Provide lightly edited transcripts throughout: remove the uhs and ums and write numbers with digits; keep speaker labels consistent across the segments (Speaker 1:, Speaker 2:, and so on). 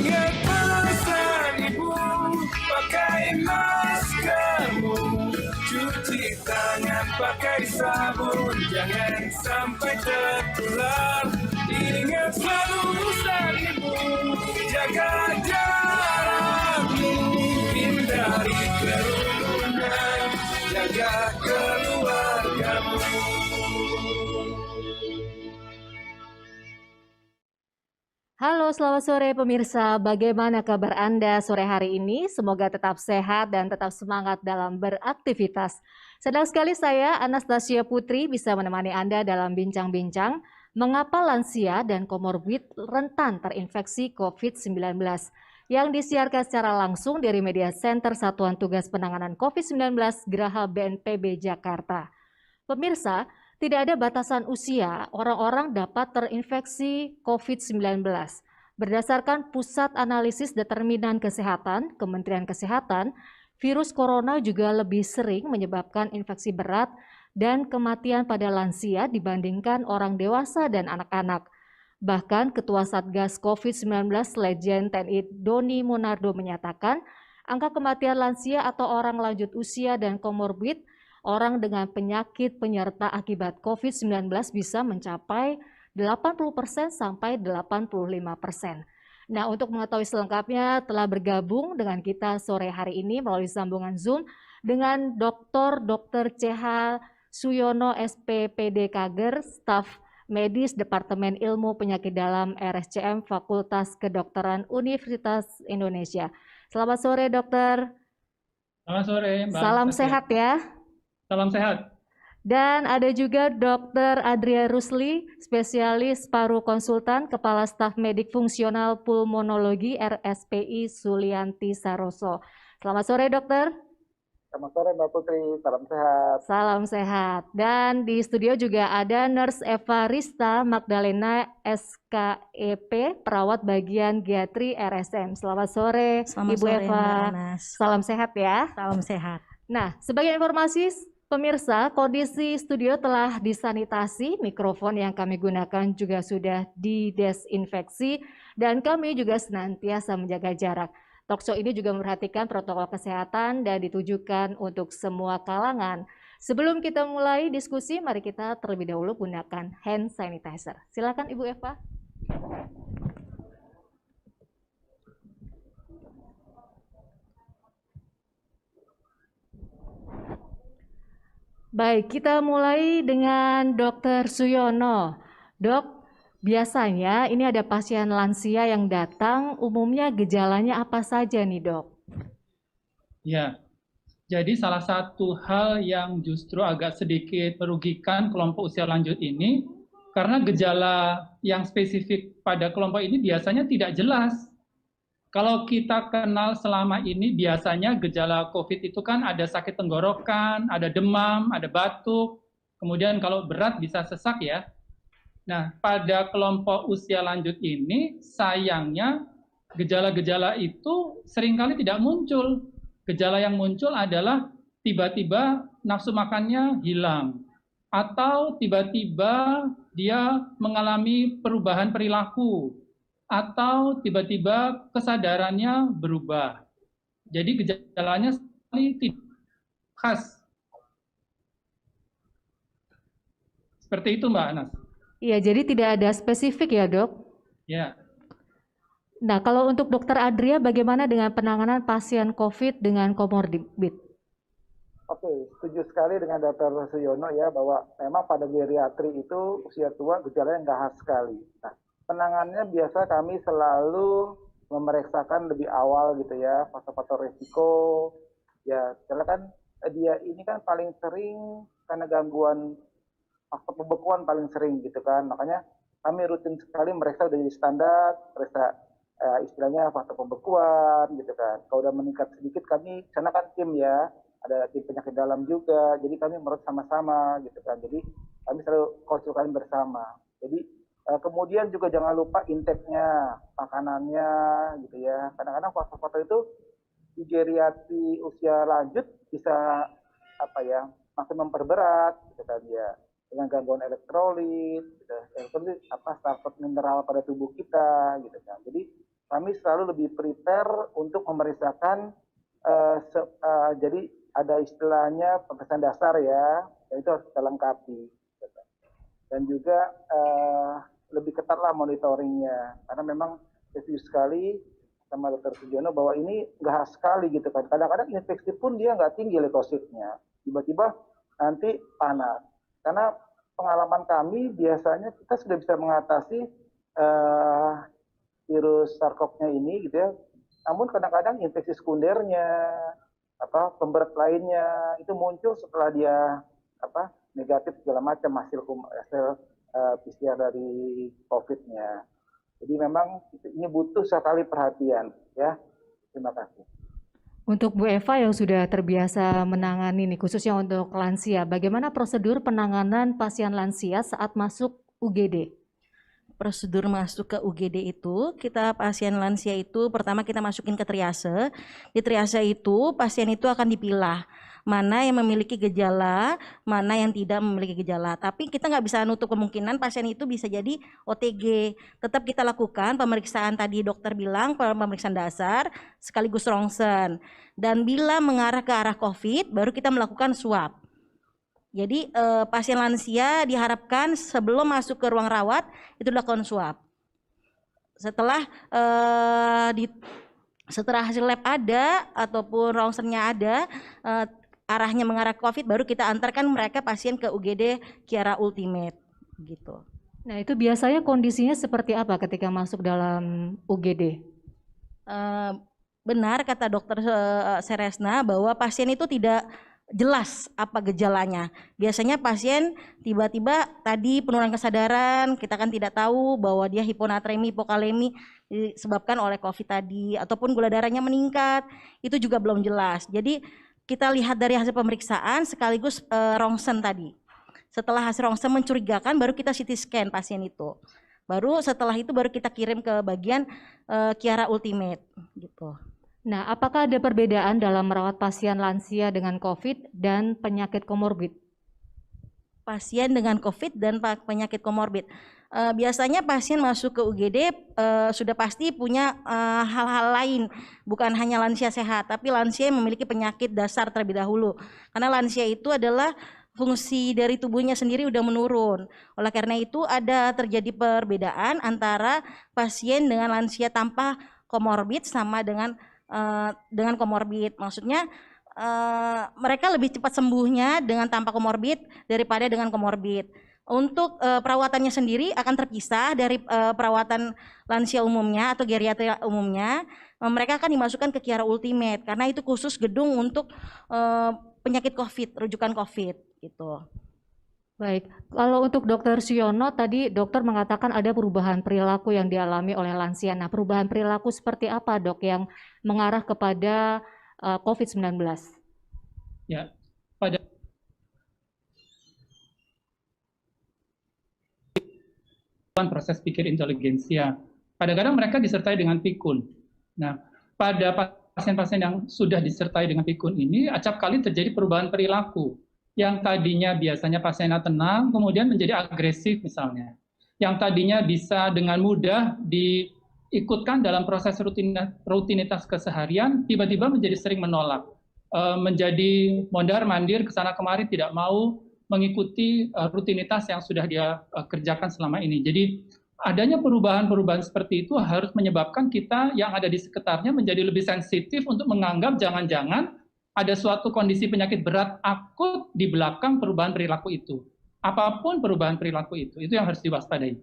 Speaker 1: Ingat pesan ibu, pakai maskermu, cuci tangan pakai sabun, jangan sampai tertular. Ingat selalu pesan ibu, jaga jarakmu, hindari kerumunan, jaga keluargamu.
Speaker 2: Halo, selamat sore pemirsa. Bagaimana kabar Anda sore hari ini? Semoga tetap sehat dan tetap semangat dalam beraktivitas. Senang sekali saya, Anastasia Putri, bisa menemani Anda dalam bincang-bincang mengapa lansia dan komorbid rentan terinfeksi COVID-19 yang disiarkan secara langsung dari Media Center Satuan Tugas Penanganan COVID-19 Geraha BNPB Jakarta. Pemirsa, tidak ada batasan usia orang-orang dapat terinfeksi COVID-19. Berdasarkan Pusat Analisis Determinan Kesehatan, Kementerian Kesehatan, virus corona juga lebih sering menyebabkan infeksi berat dan kematian pada lansia dibandingkan orang dewasa dan anak-anak. Bahkan Ketua Satgas COVID-19 Legend TNI Doni Monardo menyatakan, angka kematian lansia atau orang lanjut usia dan komorbid orang dengan penyakit penyerta akibat COVID-19 bisa mencapai 80% sampai 85%. Nah, untuk mengetahui selengkapnya telah bergabung dengan kita sore hari ini melalui sambungan Zoom dengan Dr. CH Suyono SPPD Kager, staf medis Departemen Ilmu Penyakit Dalam RSCM Fakultas Kedokteran Universitas Indonesia. Selamat sore, dokter.
Speaker 3: Selamat sore, Mbak.
Speaker 2: Salam sehat ya.
Speaker 3: Salam sehat.
Speaker 2: Dan ada juga Dr. Adria Rusli, spesialis paru konsultan, Kepala Staf Medik Fungsional Pulmonologi RSPI Sulianti Saroso. Selamat sore, dokter.
Speaker 4: Selamat sore, Mbak Putri. Salam sehat.
Speaker 2: Salam sehat. Dan di studio juga ada Nurse Eva Rista Magdalena SKEP, perawat bagian Giatri RSM. Selamat sore,
Speaker 5: Selamat
Speaker 2: Ibu
Speaker 5: sore,
Speaker 2: Eva.
Speaker 5: Mbak Anas.
Speaker 2: Salam sehat ya.
Speaker 5: Salam sehat.
Speaker 2: Nah, sebagai informasi pemirsa, kondisi studio telah disanitasi, mikrofon yang kami gunakan juga sudah didesinfeksi, dan kami juga senantiasa menjaga jarak. Talkshow ini juga memperhatikan protokol kesehatan dan ditujukan untuk semua kalangan. Sebelum kita mulai diskusi, mari kita terlebih dahulu gunakan hand sanitizer. Silakan Ibu Eva. Baik, kita mulai dengan Dr. Suyono. Dok, biasanya ini ada pasien lansia yang datang, umumnya gejalanya apa saja nih, Dok?
Speaker 3: Ya, jadi salah satu hal yang justru agak sedikit merugikan kelompok usia lanjut ini, karena gejala yang spesifik pada kelompok ini biasanya tidak jelas. Kalau kita kenal selama ini biasanya gejala COVID itu kan ada sakit tenggorokan, ada demam, ada batuk, kemudian kalau berat bisa sesak ya. Nah, pada kelompok usia lanjut ini sayangnya gejala-gejala itu seringkali tidak muncul. Gejala yang muncul adalah tiba-tiba nafsu makannya hilang, atau tiba-tiba dia mengalami perubahan perilaku, atau tiba-tiba kesadarannya berubah. Jadi gejalanya sekali tidak khas. Seperti itu, Mbak Anas.
Speaker 2: Iya, jadi tidak ada spesifik ya, Dok?
Speaker 3: Ya.
Speaker 2: Nah, kalau untuk Dokter Adria, bagaimana dengan penanganan pasien COVID dengan komorbid?
Speaker 4: Oke, setuju sekali dengan Dr. Suyono ya, bahwa memang pada geriatri itu usia tua gejalanya nggak khas sekali. Nah, penanganannya biasa kami selalu memeriksakan lebih awal gitu ya, faktor-faktor risiko. Ya, karena kan dia ini kan paling sering karena gangguan faktor pembekuan paling sering gitu kan. Makanya kami rutin sekali meriksa udah jadi standar, periksa istilahnya faktor pembekuan gitu kan. Kalau udah meningkat sedikit kami, karena kan tim ya, ada tim penyakit dalam juga, jadi kami merut sama-sama gitu kan. Jadi kami selalu konsultasi bersama. Jadi kemudian juga jangan lupa intake-nya, makanannya gitu ya. Kadang-kadang faktor-faktor itu di geriatri usia lanjut bisa apa ya, makin memperberat gitu kan ya, dengan gangguan elektrolit, gitu. Elektrolit apa, starved mineral pada tubuh kita gitu kan. Jadi kami selalu lebih prepare untuk memeriksakan jadi ada istilahnya pemeriksaan dasar ya, dan itu harus kita lengkapi. Dan juga lebih ketatlah monitoringnya, karena memang setuju sekali sama Dr. Sugiono bahwa ini nggak khas sekali gitu kan. Kadang-kadang infeksi pun dia nggak tinggi leukositnya, tiba-tiba nanti panas. Karena pengalaman kami biasanya kita sudah bisa mengatasi virus SARS-CoV-nya ini gitu ya. Namun kadang-kadang infeksi sekundernya, pemberat lainnya itu muncul setelah dia negatif segala macam hasil PCR dari COVID-nya. Jadi memang ini butuh sekali perhatian ya. Terima kasih.
Speaker 2: Untuk Bu Eva yang sudah terbiasa menangani nih, khususnya untuk lansia, bagaimana prosedur penanganan pasien lansia saat masuk UGD?
Speaker 5: Prosedur masuk ke UGD itu, kita pasien lansia itu pertama kita masukin ke triase. Di triase itu pasien itu akan dipilah mana yang memiliki gejala, mana yang tidak memiliki gejala. Tapi kita nggak bisa nutup kemungkinan pasien itu bisa jadi OTG. Tetap kita lakukan pemeriksaan tadi dokter bilang pemeriksaan dasar sekaligus rongsen. Dan bila mengarah ke arah COVID, baru kita melakukan swab. Jadi pasien lansia diharapkan sebelum masuk ke ruang rawat itu dilakukan swab. Setelah setelah hasil lab ada ataupun rongsennya ada, arahnya mengarah COVID, baru kita antarkan mereka pasien ke UGD Kiara Ultimate gitu.
Speaker 2: Nah, itu biasanya kondisinya seperti apa ketika masuk dalam UGD?
Speaker 5: Benar kata dokter Seresna bahwa pasien itu tidak jelas apa gejalanya. Biasanya pasien tiba-tiba tadi penurunan kesadaran, kita kan tidak tahu bahwa dia hiponatremi, hipokalemi disebabkan oleh COVID tadi, ataupun gula darahnya meningkat, itu juga belum jelas. Jadi kita lihat dari hasil pemeriksaan sekaligus rongsen tadi. Setelah hasil rongsen mencurigakan, baru kita CT scan pasien itu. Baru setelah itu baru kita kirim ke bagian Kiara Ultimate gitu.
Speaker 2: Nah, apakah ada perbedaan dalam merawat pasien lansia dengan COVID dan penyakit komorbid?
Speaker 5: Pasien dengan COVID dan penyakit komorbid. Biasanya pasien masuk ke UGD sudah pasti punya hal-hal lain, bukan hanya lansia sehat, tapi lansia yang memiliki penyakit dasar terlebih dahulu. Karena lansia itu adalah fungsi dari tubuhnya sendiri udah menurun. Oleh karena itu ada terjadi perbedaan antara pasien dengan lansia tanpa komorbid sama dengan komorbid. Maksudnya mereka lebih cepat sembuhnya dengan tanpa komorbid daripada dengan komorbid. Untuk perawatannya sendiri akan terpisah dari perawatan lansia umumnya atau geriatri umumnya. Mereka akan dimasukkan ke Kiara Ultimate karena itu khusus gedung untuk penyakit COVID, rujukan COVID gitu.
Speaker 2: Baik, kalau untuk Dokter Siono tadi dokter mengatakan ada perubahan perilaku yang dialami oleh lansia. Nah, perubahan perilaku seperti apa dok yang mengarah kepada COVID-19?
Speaker 3: Ya, pada proses pikir inteligensia. Kadang-kadang mereka disertai dengan pikun. Nah, pada pasien-pasien yang sudah disertai dengan pikun ini, acap kali terjadi perubahan perilaku. Yang tadinya biasanya pasiennya tenang, kemudian menjadi agresif misalnya. Yang tadinya bisa dengan mudah diikutkan dalam proses rutinitas keseharian, tiba-tiba menjadi sering menolak. Menjadi mondar-mandir kesana kemari, tidak mau mengikuti rutinitas yang sudah dia kerjakan selama ini. Jadi adanya perubahan-perubahan seperti itu harus menyebabkan kita yang ada di sekitarnya menjadi lebih sensitif untuk menganggap jangan-jangan ada suatu kondisi penyakit berat akut di belakang perubahan perilaku itu. Apapun perubahan perilaku itu yang harus diwaspadai.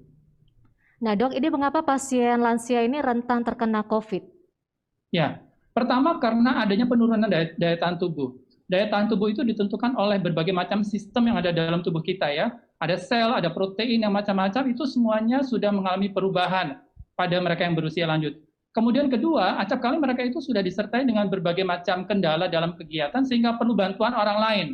Speaker 2: Nah dok, ini mengapa pasien lansia ini rentan terkena COVID?
Speaker 3: Ya, pertama karena adanya penurunan daya tahan tubuh. Daya tahan tubuh itu ditentukan oleh berbagai macam sistem yang ada dalam tubuh kita ya. Ada sel, ada protein yang macam-macam, itu semuanya sudah mengalami perubahan pada mereka yang berusia lanjut. Kemudian kedua, acap kali mereka itu sudah disertai dengan berbagai macam kendala dalam kegiatan sehingga perlu bantuan orang lain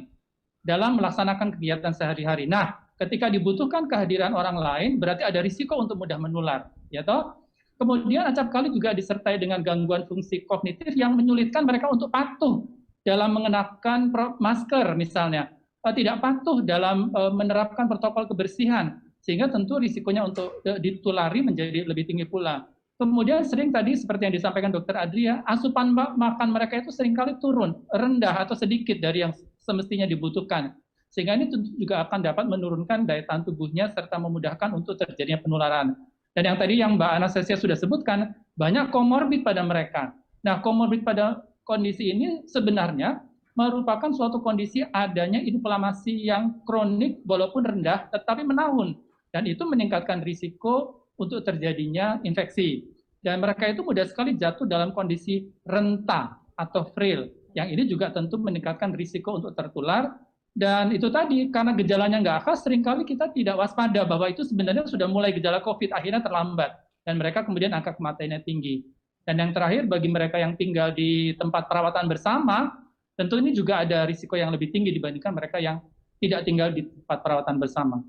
Speaker 3: dalam melaksanakan kegiatan sehari-hari. Nah, ketika dibutuhkan kehadiran orang lain, berarti ada risiko untuk mudah menular, ya toh? Kemudian acap kali juga disertai dengan gangguan fungsi kognitif yang menyulitkan mereka untuk patuh dalam mengenakan masker misalnya, tidak patuh dalam menerapkan protokol kebersihan, sehingga tentu risikonya untuk ditulari menjadi lebih tinggi pula. Kemudian sering tadi seperti yang disampaikan Dokter Adria, asupan makan mereka itu seringkali turun, rendah atau sedikit dari yang semestinya dibutuhkan. Sehingga ini tentu juga akan dapat menurunkan daya tahan tubuhnya serta memudahkan untuk terjadinya penularan. Dan yang tadi yang Mbak Anastasia sudah sebutkan, banyak komorbid pada mereka. Nah, komorbid pada kondisi ini sebenarnya merupakan suatu kondisi adanya inflamasi yang kronik walaupun rendah tetapi menahun. Dan itu meningkatkan risiko untuk terjadinya infeksi. Dan mereka itu mudah sekali jatuh dalam kondisi rentang atau frail. Yang ini juga tentu meningkatkan risiko untuk tertular. Dan itu tadi, karena gejalanya nggak khas, seringkali kita tidak waspada bahwa itu sebenarnya sudah mulai gejala COVID, akhirnya terlambat. Dan mereka kemudian angka kematiannya tinggi. Dan yang terakhir, bagi mereka yang tinggal di tempat perawatan bersama, tentu ini juga ada risiko yang lebih tinggi dibandingkan mereka yang tidak tinggal di tempat perawatan bersama.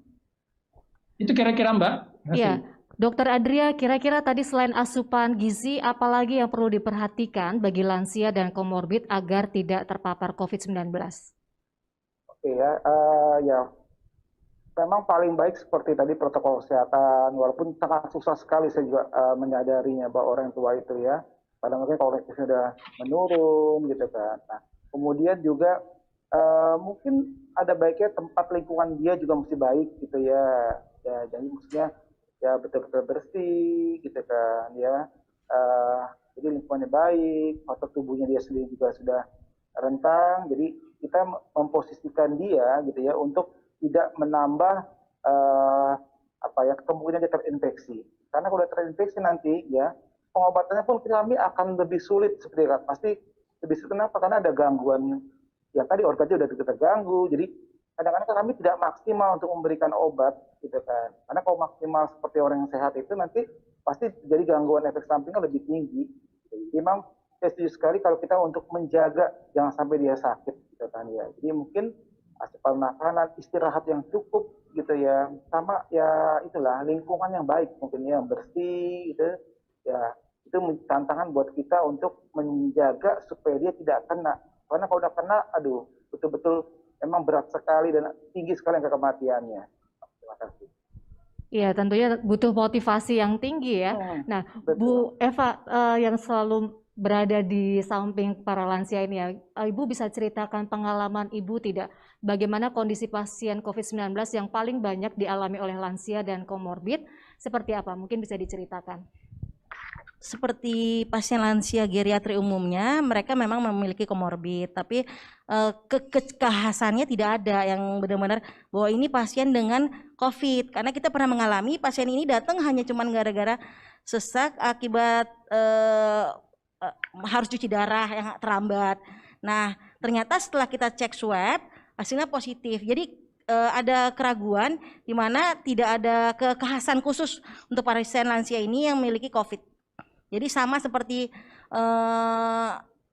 Speaker 3: Itu kira-kira Mbak.
Speaker 2: Iya, Dokter Adria, kira-kira tadi selain asupan gizi, apalagi yang perlu diperhatikan bagi lansia dan komorbid agar tidak terpapar COVID-19?
Speaker 4: Oke ya, ya memang paling baik seperti tadi protokol kesehatan, walaupun sangat susah sekali saya juga menyadarinya bahwa orang tua itu ya, kadang-kadang kolektifnya sudah menurun gitu kan. Nah, kemudian juga mungkin ada baiknya tempat lingkungan dia juga mesti baik gitu ya. Ya, jadi maksudnya ya betul-betul bersih gitu kan ya. Jadi lingkungannya baik, faktor tubuhnya dia sendiri juga sudah rentang. Jadi kita memposisikan dia gitu ya untuk tidak menambah kemungkinan dia terinfeksi. Karena kalau dia terinfeksi nanti ya pengobatannya pun kami akan lebih sulit seperti itu. Pasti lebih sulit. Kenapa? Karena ada gangguan yang tadi organnya sudah terganggu. Jadi kadang-kadang kami tidak maksimal untuk memberikan obat gitu kan. Karena kalau maksimal seperti orang yang sehat itu nanti pasti jadi gangguan efek sampingnya lebih tinggi. Jadi memang saya setuju sekali kalau kita untuk menjaga jangan sampai dia sakit gitu kan ya. Jadi mungkin asupan makanan, istirahat yang cukup gitu ya. Sama ya itulah lingkungan yang baik mungkin ya, bersih gitu ya. Itu tantangan buat kita untuk menjaga supaya dia tidak kena. Karena kalau udah kena, aduh betul-betul memang berat sekali dan tinggi sekali angka kematiannya. Terima kasih.
Speaker 2: Iya, tentunya butuh motivasi yang tinggi ya. Nah,
Speaker 4: betul.
Speaker 2: Bu Eva yang selalu berada di samping para lansia ini ya, Ibu bisa ceritakan pengalaman Ibu tidak? Bagaimana kondisi pasien COVID-19 yang paling banyak dialami oleh lansia dan komorbid? Seperti apa? Mungkin bisa diceritakan.
Speaker 5: Seperti pasien lansia geriatri umumnya, mereka memang memiliki komorbid, tapi kekhasannya tidak ada yang benar-benar bahwa ini pasien dengan COVID. Karena kita pernah mengalami pasien ini datang hanya cuman gara-gara sesak akibat harus cuci darah yang terambat. Nah, ternyata setelah kita cek swab, hasilnya positif. Jadi ada keraguan di mana tidak ada kekhasan khusus untuk pasien lansia ini yang memiliki COVID. Jadi sama seperti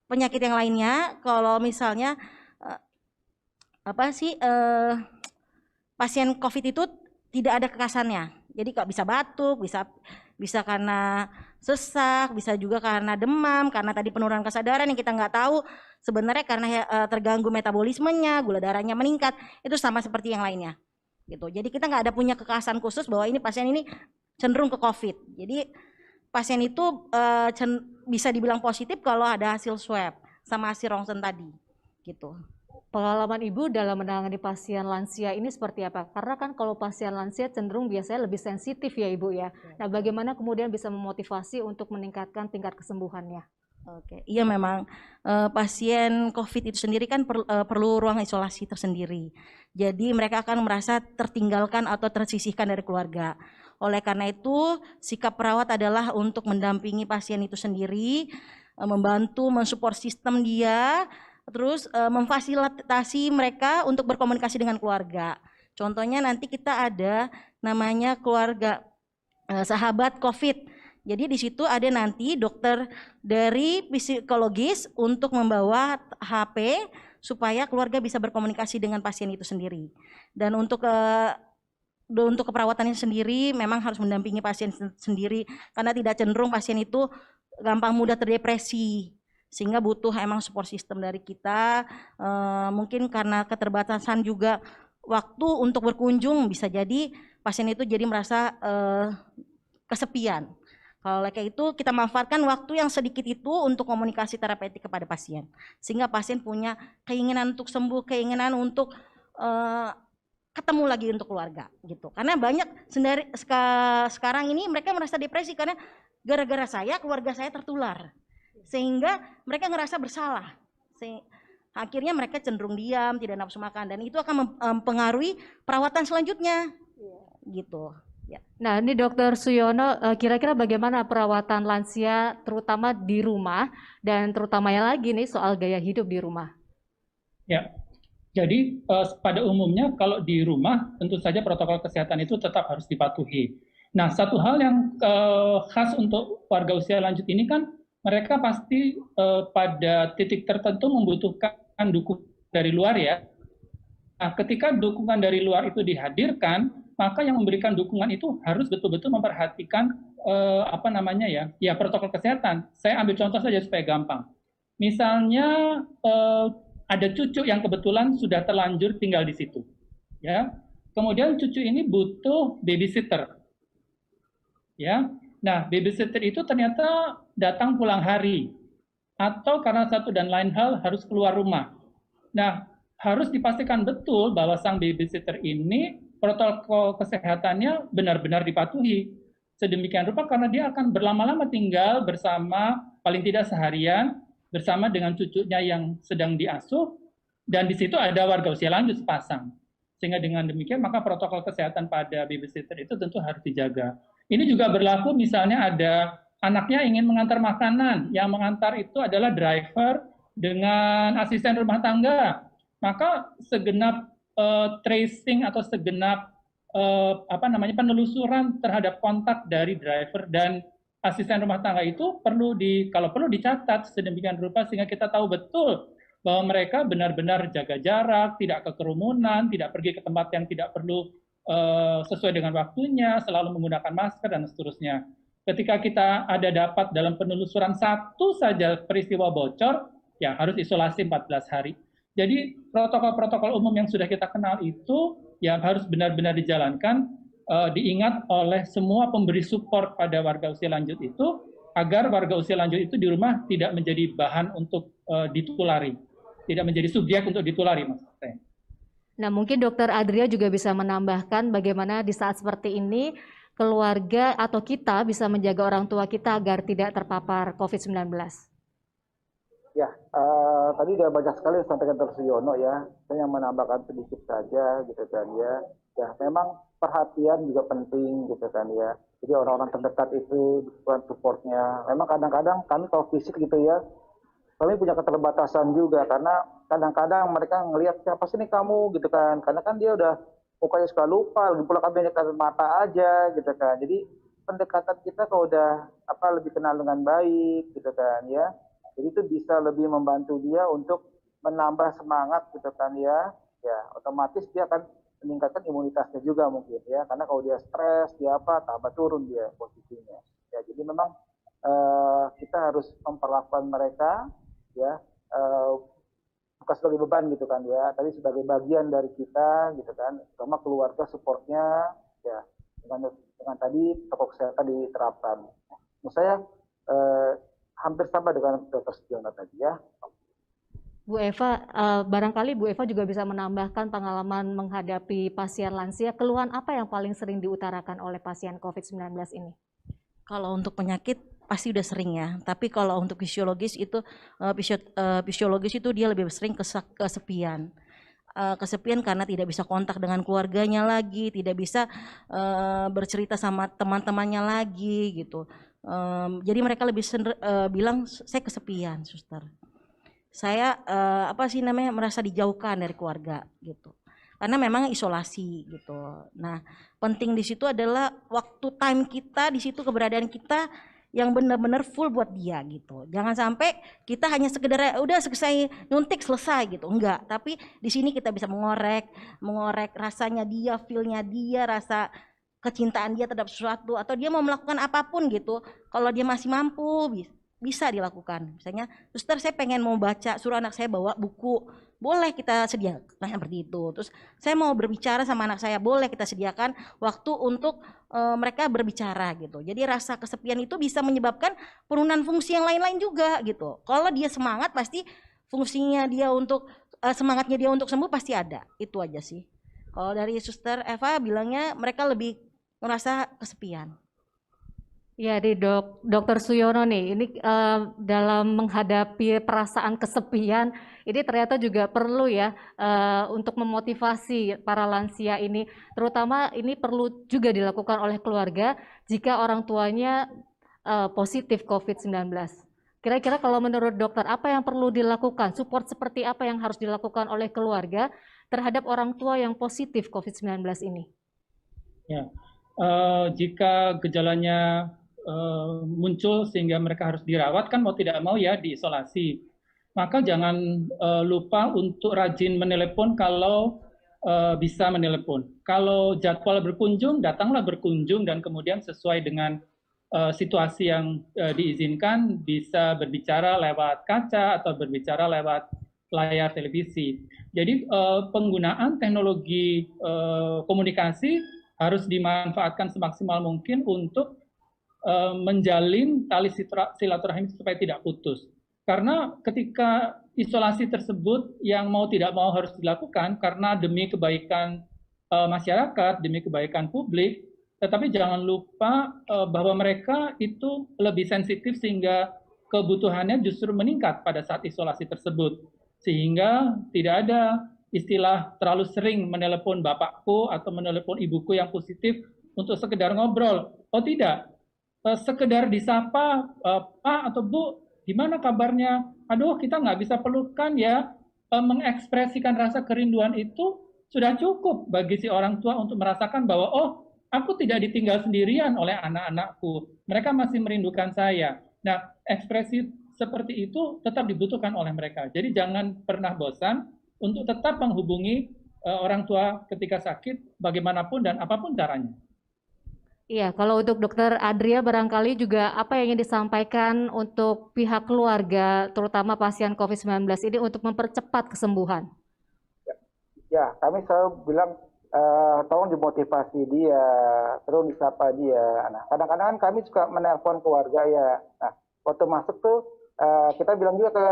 Speaker 5: penyakit yang lainnya, kalau misalnya pasien COVID itu tidak ada kekhasannya. Jadi kok bisa batuk, bisa karena sesak, bisa juga karena demam, karena tadi penurunan kesadaran yang kita nggak tahu sebenarnya karena terganggu metabolismenya, gula darahnya meningkat, itu sama seperti yang lainnya. Gitu. Jadi kita nggak ada punya kekhasan khusus bahwa ini pasien ini cenderung ke COVID. Jadi pasien itu bisa dibilang positif kalau ada hasil swab sama hasil ronsen tadi, gitu.
Speaker 2: Pengalaman Ibu dalam menangani pasien lansia ini seperti apa? Karena kan kalau pasien lansia cenderung biasanya lebih sensitif ya Ibu ya. Nah, bagaimana kemudian bisa memotivasi untuk meningkatkan tingkat kesembuhannya?
Speaker 5: Oke, iya memang pasien COVID itu sendiri kan perlu ruang isolasi tersendiri. Jadi mereka akan merasa tertinggalkan atau tersisihkan dari keluarga. Oleh karena itu, sikap perawat adalah untuk mendampingi pasien itu sendiri, membantu mensupport sistem dia, terus memfasilitasi mereka untuk berkomunikasi dengan keluarga. Contohnya nanti kita ada namanya keluarga sahabat COVID. Jadi di situ ada nanti dokter dari psikologis untuk membawa HP supaya keluarga bisa berkomunikasi dengan pasien itu sendiri. Dan untuk keperawatannya sendiri memang harus mendampingi pasien sendiri karena tidak cenderung pasien itu gampang mudah terdepresi, sehingga butuh emang support system dari kita. Mungkin karena keterbatasan juga waktu untuk berkunjung, bisa jadi pasien itu jadi merasa kesepian. Kalau kayak itu kita manfaatkan waktu yang sedikit itu untuk komunikasi terapeutik kepada pasien, sehingga pasien punya keinginan untuk sembuh, keinginan untuk ketemu lagi untuk keluarga gitu. Karena banyak sekarang ini mereka merasa depresi karena gara-gara saya keluarga saya tertular, sehingga mereka ngerasa bersalah. Akhirnya mereka cenderung diam, tidak nafsu makan, dan itu akan mempengaruhi perawatan selanjutnya gitu. Ya.
Speaker 2: Nah, ini Dokter Suyono, kira-kira bagaimana perawatan lansia terutama di rumah dan terutamanya lagi nih soal gaya hidup di rumah?
Speaker 3: Ya, jadi pada umumnya kalau di rumah tentu saja protokol kesehatan itu tetap harus dipatuhi. Nah, satu hal yang khas untuk warga usia lanjut ini kan mereka pasti pada titik tertentu membutuhkan dukungan dari luar ya. Nah, ketika dukungan dari luar itu dihadirkan, maka yang memberikan dukungan itu harus betul-betul memperhatikan protokol kesehatan. Saya ambil contoh saja supaya gampang. Misalnya ada cucu yang kebetulan sudah terlanjur tinggal di situ, ya. Kemudian cucu ini butuh babysitter, ya. Nah, babysitter itu ternyata datang pulang hari, atau karena satu dan lain hal harus keluar rumah. Nah, harus dipastikan betul bahwa sang babysitter ini protokol kesehatannya benar-benar dipatuhi. Sedemikian rupa karena dia akan berlama-lama tinggal bersama, paling tidak seharian, bersama dengan cucunya yang sedang diasuh, dan di situ ada warga usia lanjut sepasang. Sehingga dengan demikian maka protokol kesehatan pada babysitter itu tentu harus dijaga. Ini juga berlaku misalnya ada anaknya ingin mengantar makanan, yang mengantar itu adalah driver dengan asisten rumah tangga. Maka segenap tracing atau segenap penelusuran terhadap kontak dari driver dan asisten rumah tangga itu kalau perlu dicatat sedemikian rupa sehingga kita tahu betul bahwa mereka benar-benar jaga jarak, tidak ke kerumunan, tidak pergi ke tempat yang tidak perlu sesuai dengan waktunya, selalu menggunakan masker dan seterusnya. Ketika kita ada dapat dalam penelusuran satu saja peristiwa bocor, ya harus isolasi 14 hari. Jadi protokol-protokol umum yang sudah kita kenal itu yang harus benar-benar dijalankan, diingat oleh semua pemberi support pada warga usia lanjut itu, agar warga usia lanjut itu di rumah tidak menjadi bahan untuk ditulari, tidak menjadi subjek untuk ditulari, Mas.
Speaker 2: Nah, mungkin Dokter Adria juga bisa menambahkan bagaimana di saat seperti ini keluarga atau kita bisa menjaga orang tua kita agar tidak terpapar COVID-19.
Speaker 4: Ya, tadi udah banyak sekali disampaikan Dr. Suyono ya. Saya yang menambahkan sedikit saja gitu kan ya. Ya, memang perhatian juga penting gitu kan ya. Jadi orang-orang terdekat itu bukan supportnya. Memang kadang-kadang kami kalau fisik gitu ya, kami punya keterbatasan juga karena kadang-kadang mereka ngelihat siapa sih nih kamu gitu kan. Karena kan dia udah mukanya suka lupa, lagi pula kami dekat mata aja gitu kan. Jadi pendekatan kita kalau udah lebih kenal dengan baik gitu kan ya. Jadi itu bisa lebih membantu dia untuk menambah semangat gitu kan ya. Ya, otomatis dia akan meningkatkan imunitasnya juga mungkin ya. Karena kalau dia stres, dia tambah turun dia posisinya. Ya, jadi memang kita harus memperlakukan mereka ya bukan sebagai beban gitu kan ya, tapi sebagai bagian dari kita gitu kan. Sama keluarga supportnya ya dengan tadi protokol kesehatan diterapkan. Menurut saya hampir sama dengan Dr. Suyono tadi ya.
Speaker 2: Bu Eva, barangkali Bu Eva juga bisa menambahkan pengalaman menghadapi pasien lansia, keluhan apa yang paling sering diutarakan oleh pasien COVID-19 ini?
Speaker 5: Kalau untuk penyakit pasti udah sering ya, tapi kalau untuk fisiologis itu dia lebih sering kesepian. Kesepian karena tidak bisa kontak dengan keluarganya lagi, tidak bisa bercerita sama teman-temannya lagi gitu. Jadi mereka lebih bilang saya kesepian, suster. Saya merasa dijauhkan dari keluarga gitu. Karena memang isolasi gitu. Nah, penting di situ adalah waktu time kita di situ, keberadaan kita yang benar-benar full buat dia gitu. Jangan sampai kita hanya sekedar udah selesai nyuntik selesai gitu. Enggak, tapi di sini kita bisa mengorek rasanya dia, feel-nya dia, rasa kecintaan dia terhadap sesuatu, atau dia mau melakukan apapun gitu. Kalau dia masih mampu bisa dilakukan. Misalnya, suster saya pengen mau baca, suruh anak saya bawa buku boleh kita sediakan seperti itu. Terus saya mau berbicara sama anak saya, boleh kita sediakan waktu untuk mereka berbicara gitu. Jadi rasa kesepian itu bisa menyebabkan penurunan fungsi yang lain-lain juga gitu. Kalau dia semangat pasti fungsinya dia untuk semangatnya dia untuk sembuh pasti ada. Itu aja sih. Kalau dari Suster Eva bilangnya mereka lebih merasa kesepian.
Speaker 2: Ya, di Dokter Suyono nih, ini dalam menghadapi perasaan kesepian, ini ternyata juga perlu ya untuk memotivasi para lansia ini, terutama ini perlu juga dilakukan oleh keluarga jika orang tuanya positif COVID-19. Kira-kira kalau menurut dokter, apa yang perlu dilakukan? Support seperti apa yang harus dilakukan oleh keluarga terhadap orang tua yang positif COVID-19 ini?
Speaker 3: Ya, jika gejalanya muncul sehingga mereka harus dirawat, kan mau tidak mau ya diisolasi. Maka jangan lupa untuk rajin menelepon kalau bisa menelepon. Kalau jadwal berkunjung, datanglah berkunjung dan kemudian sesuai dengan situasi yang diizinkan, bisa berbicara lewat kaca atau berbicara lewat layar televisi. Jadi penggunaan teknologi komunikasi harus dimanfaatkan semaksimal mungkin untuk menjalin tali silaturahim supaya tidak putus. Karena ketika isolasi tersebut yang mau tidak mau harus dilakukan karena demi kebaikan masyarakat, demi kebaikan publik, tetapi jangan lupa bahwa mereka itu lebih sensitif sehingga kebutuhannya justru meningkat pada saat isolasi tersebut. Sehingga tidak ada istilah terlalu sering menelepon bapakku atau menelepon ibuku yang positif untuk sekedar ngobrol. Oh tidak, sekedar disapa, Pak atau Bu, gimana kabarnya? Aduh, kita nggak bisa pelukan ya. Mengekspresikan rasa kerinduan itu sudah cukup bagi si orang tua untuk merasakan bahwa, oh, aku tidak ditinggal sendirian oleh anak-anakku. Mereka masih merindukan saya. Nah, ekspresi seperti itu tetap dibutuhkan oleh mereka. Jadi jangan pernah bosan untuk tetap menghubungi orang tua ketika sakit, bagaimanapun dan apapun caranya.
Speaker 2: Iya, kalau untuk Dokter Adria barangkali juga apa yang ingin disampaikan untuk pihak keluarga, terutama pasien COVID-19 ini untuk mempercepat kesembuhan?
Speaker 4: Ya, kami selalu bilang tolong dimotivasi dia, terus disapa dia. Nah, kadang-kadang kami suka menelpon keluarga ya. Nah, waktu masuk tuh kita bilang juga ke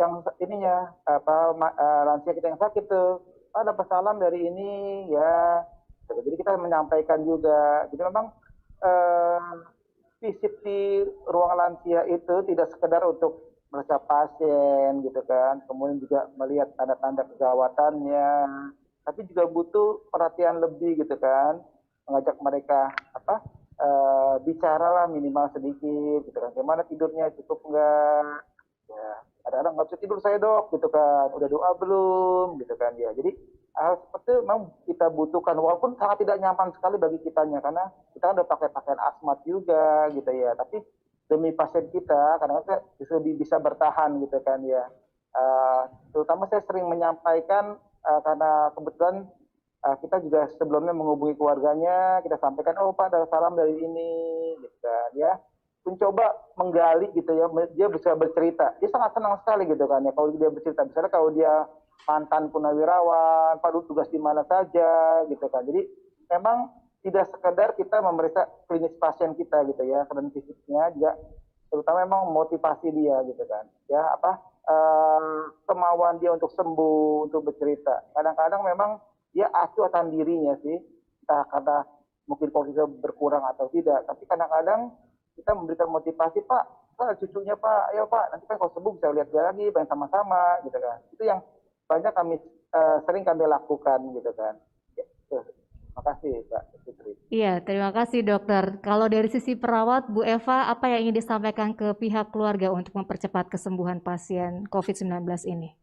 Speaker 4: yang ininya lansia kita yang sakit tuh, ada pesanan dari ini ya. Jadi kita menyampaikan juga. Jadi memang visit di ruang lansia itu tidak sekedar untuk merasa pasien gitu kan, kemudian juga melihat tanda-tanda kegawatannya, tapi juga butuh perhatian lebih gitu kan, mengajak mereka bicara lah minimal sedikit gitu kan, gimana tidurnya, cukup enggak, ya kadang-kadang nggak bisa tidur saya dok gitu kan, udah doa belum gitu kan ya. Jadi hal seperti itu memang kita butuhkan, walaupun sangat tidak nyaman sekali bagi kitanya karena kita kan udah pakai pakaian asmat juga gitu ya, tapi demi pasien kita kadang-kadang lebih bisa bertahan gitu kan ya. Terutama saya sering menyampaikan karena kebetulan kita juga sebelumnya menghubungi keluarganya, kita sampaikan, oh Pak ada salam dari ini gitu kan ya, mencoba menggali gitu ya, dia bisa bercerita, dia sangat senang sekali gitu kan ya kalau dia bercerita, misalnya kalau dia mantan purnawirawan, Pak dulu tugas di mana saja gitu kan. Jadi memang tidak sekedar kita memeriksa klinis pasien kita gitu ya, dan fisiknya juga terutama memang motivasi dia gitu kan. Ya kemauan dia untuk sembuh, untuk bercerita. Kadang-kadang memang dia acuh akan dirinya sih, entah karena mungkin kondisinya berkurang atau tidak, tapi kadang-kadang kita memberikan motivasi, Pak cucunya Pak, ayo Pak, nanti kan kalau sembuh bisa lihat dia lagi, pengen sama-sama gitu kan. Itu yang banyak kami sering kami lakukan gitu kan. Ya, terima kasih Mbak Fitri.
Speaker 2: Iya, terima kasih dokter. Kalau dari sisi perawat, Bu Eva, apa yang ingin disampaikan ke pihak keluarga untuk mempercepat kesembuhan pasien COVID-19 ini?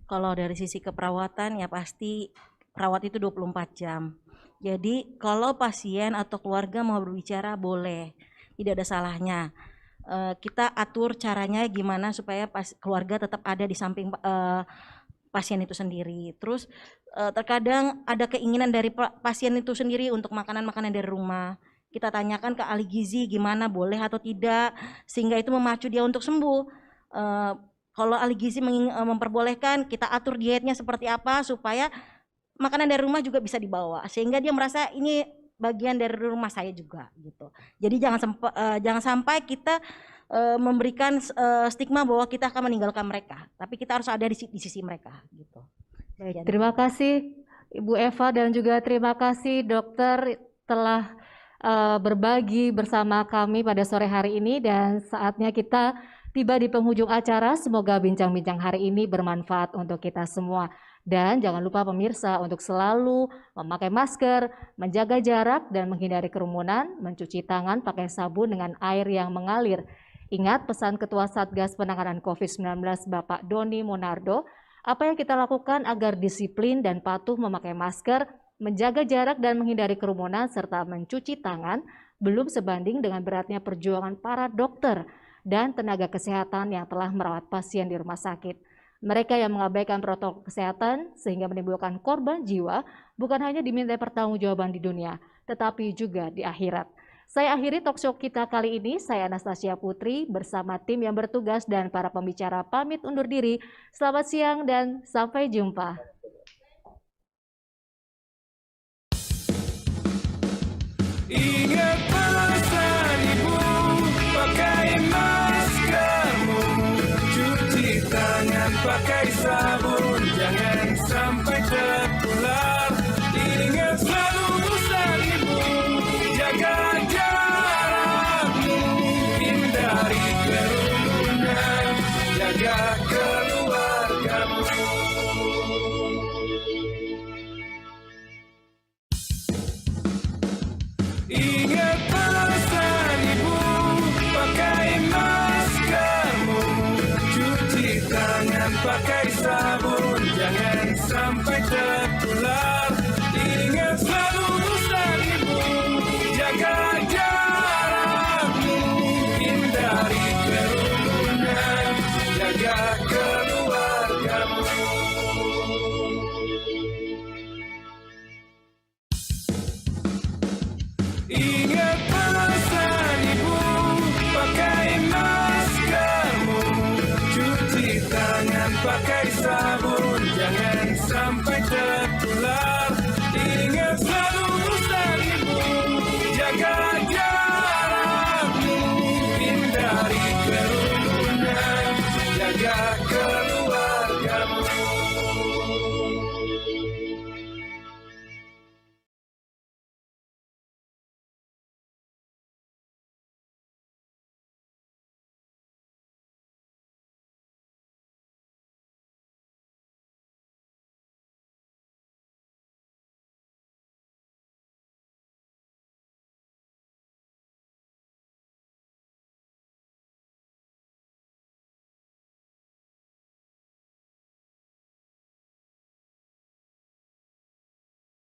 Speaker 5: Kalau dari sisi keperawatan ya pasti perawat itu 24 jam. Jadi kalau pasien atau keluarga mau berbicara boleh, tidak ada salahnya. Kita atur caranya gimana supaya keluarga tetap ada di samping pasien itu sendiri. Terus terkadang ada keinginan dari pasien itu sendiri untuk makanan-makanan dari rumah. Kita tanyakan ke ahli gizi gimana boleh atau tidak, sehingga itu memacu dia untuk sembuh. Kalau ahli gizi memperbolehkan, kita atur dietnya seperti apa supaya makanan dari rumah juga bisa dibawa, sehingga dia merasa ini bagian dari rumah saya juga gitu. Jadi jangan sampai kita memberikan stigma bahwa kita akan meninggalkan mereka, tapi kita harus ada di sisi mereka gitu.
Speaker 2: Baik, terima kasih Ibu Eva dan juga terima kasih dokter telah berbagi bersama kami pada sore hari ini, dan saatnya kita tiba di penghujung acara. Semoga bincang-bincang hari ini bermanfaat untuk kita semua. Dan jangan lupa pemirsa untuk selalu memakai masker, menjaga jarak dan menghindari kerumunan, mencuci tangan pakai sabun dengan air yang mengalir. Ingat pesan Ketua Satgas Penanganan COVID-19 Bapak Doni Monardo, apa yang kita lakukan agar disiplin dan patuh memakai masker, menjaga jarak dan menghindari kerumunan, serta mencuci tangan belum sebanding dengan beratnya perjuangan para dokter dan tenaga kesehatan yang telah merawat pasien di rumah sakit. Mereka yang mengabaikan protokol kesehatan sehingga menimbulkan korban jiwa bukan hanya diminta pertanggungjawaban di dunia, tetapi juga di akhirat. Saya akhiri talkshow kita kali ini. Saya Anastasia Putri bersama tim yang bertugas dan para pembicara pamit undur diri. Selamat siang dan sampai jumpa.
Speaker 1: Ingat pesan ibu, pakai maskermu, cuci tangan pakai sabun, jangan sampai tertular. Ingat selalu pesan ibu, jaga jarakmu, hindari kerumunan, jaga keluargamu. Ingat pesan ibu, pakai maskermu, cuci tangan pakai sabun, jangan sampai tertular. Ingat selalu pesan ibu, jaga jarakmu, hindari kerumunan, jaga keluargamu. Ingat pesan ibu, pakai maskermu, cuci tangan pakai sabun, jangan sampai tertular.